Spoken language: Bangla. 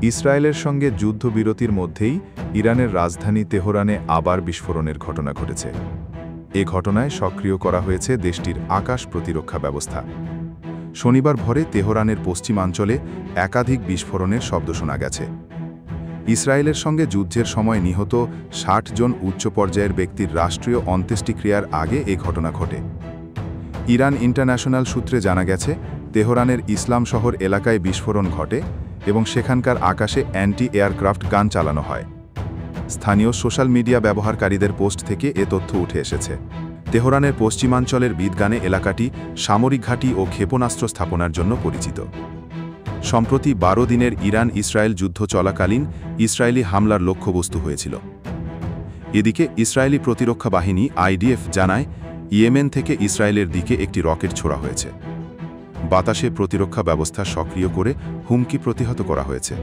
ইসরায়েলের সঙ্গে যুদ্ধবিরতির মধ্যেই ইরানের রাজধানী তেহরানে আবার বিস্ফোরণের ঘটনা ঘটেছে। এ ঘটনায় সক্রিয় করা হয়েছে দেশটির আকাশ প্রতিরক্ষা ব্যবস্থা। শনিবার ভোরে তেহরানের পশ্চিমাঞ্চলে একাধিক বিস্ফোরণের শব্দ শোনা গেছে। ইসরায়েলের সঙ্গে যুদ্ধের সময় নিহত ৬০ জন উচ্চ পর্যায়ের ব্যক্তির রাষ্ট্রীয় অন্ত্যেষ্টিক্রিয়ার আগে এ ঘটনা ঘটে। ইরান ইন্টারন্যাশনাল সূত্রে জানা গেছে, তেহরানের ইসলাম শহর এলাকায় বিস্ফোরণ ঘটে এবং সেখানকার আকাশে অ্যান্টি এয়ারক্রাফট গান চালানো হয়। স্থানীয় সোশ্যাল মিডিয়া ব্যবহারকারীদের পোস্ট থেকে এ তথ্য উঠে এসেছে। তেহরানের পশ্চিমাঞ্চলের বিদগানে এলাকাটি সামরিক ঘাঁটি ও ক্ষেপণাস্ত্র স্থাপনার জন্য পরিচিত। সম্প্রতি ১২ দিনের ইরান ইসরায়েল যুদ্ধ চলাকালীন ইসরায়েলি হামলার লক্ষ্যবস্তু হয়েছিল। এদিকে ইসরায়েলি প্রতিরক্ষা বাহিনী IDF জানায়, ইয়েমেন থেকে ইসরায়েলের দিকে একটি রকেট ছোড়া হয়েছে। বাতাসে প্রতিরক্ষা ব্যবস্থা সক্রিয় করে হুমকি প্রতিহত করা হয়েছে।